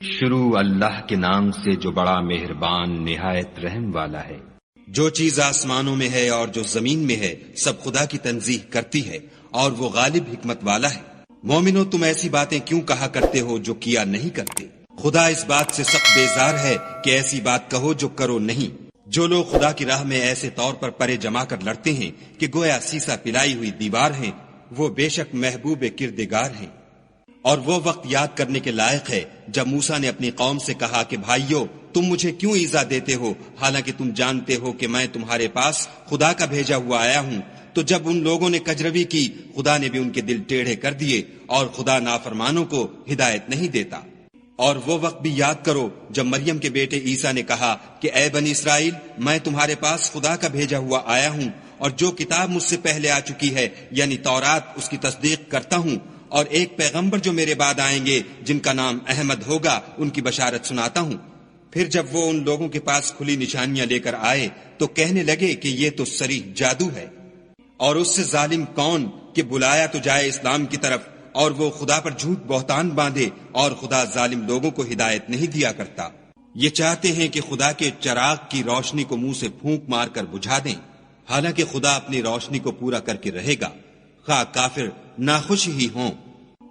شروع اللہ کے نام سے جو بڑا مہربان نہایت رحم والا ہے۔ جو چیز آسمانوں میں ہے اور جو زمین میں ہے سب خدا کی تنزیح کرتی ہے اور وہ غالب حکمت والا ہے۔ مومنو تم ایسی باتیں کیوں کہا کرتے ہو جو کیا نہیں کرتے؟ خدا اس بات سے سخت بیزار ہے کہ ایسی بات کہو جو کرو نہیں۔ جو لوگ خدا کی راہ میں ایسے طور پر پرے جما کر لڑتے ہیں کہ گویا سیسا پلائی ہوئی دیوار ہیں، وہ بے شک محبوب کردگار ہیں۔ اور وہ وقت یاد کرنے کے لائق ہے جب موسیٰ نے اپنی قوم سے کہا کہ بھائیو تم مجھے کیوں ایذا دیتے ہو حالانکہ تم جانتے ہو کہ میں تمہارے پاس خدا کا بھیجا ہوا آیا ہوں۔ تو جب ان لوگوں نے کجروی کی خدا نے بھی ان کے دل ٹیڑھے کر دیے، اور خدا نافرمانوں کو ہدایت نہیں دیتا۔ اور وہ وقت بھی یاد کرو جب مریم کے بیٹے عیسیٰ نے کہا کہ اے بنی اسرائیل میں تمہارے پاس خدا کا بھیجا ہوا آیا ہوں، اور جو کتاب مجھ سے پہلے آ چکی ہے یعنی تورات اس کی تصدیق کرتا ہوں، اور ایک پیغمبر جو میرے بعد آئیں گے جن کا نام احمد ہوگا ان کی بشارت سناتا ہوں۔ پھر جب وہ ان لوگوں کے پاس کھلی نشانیاں لے کر آئے تو کہنے لگے کہ یہ تو صریح جادو ہے، اور اس سے ظالم کون کہ بلایا تو جائے اسلام کی طرف، اور وہ خدا پر جھوٹ بہتان باندھے، اور خدا ظالم لوگوں کو ہدایت نہیں دیا کرتا۔ یہ چاہتے ہیں کہ خدا کے چراغ کی روشنی کو منہ سے پھونک مار کر بجھا دیں، حالانکہ خدا اپنی روشنی کو پورا کر کے رہے گا، خواہ کافر ناخوش ہی ہوں۔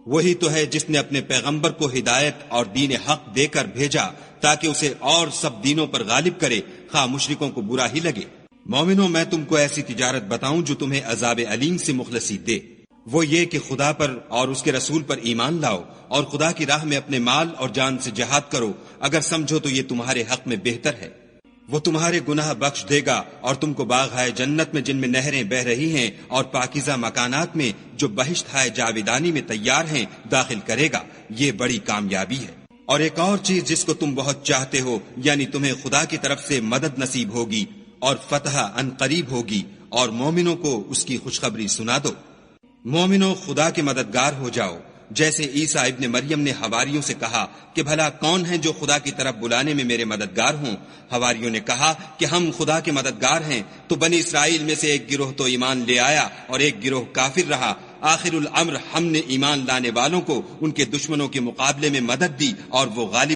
وہی تو ہے جس نے اپنے پیغمبر کو ہدایت اور دین حق دے کر بھیجا تاکہ اسے اور سب دینوں پر غالب کرے، خواہ مشرکوں کو برا ہی لگے۔ مومنوں میں تم کو ایسی تجارت بتاؤں جو تمہیں عذاب علیم سے مخلصی دے، وہ یہ کہ خدا پر اور اس کے رسول پر ایمان لاؤ، اور خدا کی راہ میں اپنے مال اور جان سے جہاد کرو، اگر سمجھو تو یہ تمہارے حق میں بہتر ہے۔ وہ تمہارے گناہ بخش دے گا اور تم کو باغ ہائے جنت میں جن میں نہریں بہ رہی ہیں اور پاکیزہ مکانات میں جو بہشت ہائے جاویدانی میں تیار ہیں داخل کرے گا۔ یہ بڑی کامیابی ہے۔ اور ایک اور چیز جس کو تم بہت چاہتے ہو، یعنی تمہیں خدا کی طرف سے مدد نصیب ہوگی اور فتح ان قریب ہوگی، اور مومنوں کو اس کی خوشخبری سنا دو۔ مومنوں خدا کے مددگار ہو جاؤ، جیسے عیسیٰ ابن مریم نے حواریوں سے کہا کہ بھلا کون ہیں جو خدا کی طرف بلانے میں میرے مددگار ہوں؟ حواریوں نے کہا کہ ہم خدا کے مددگار ہیں۔ تو بنی اسرائیل میں سے ایک گروہ تو ایمان لے آیا اور ایک گروہ کافر رہا۔ آخر الامر ہم نے ایمان لانے والوں کو ان کے دشمنوں کے مقابلے میں مدد دی اور وہ غالب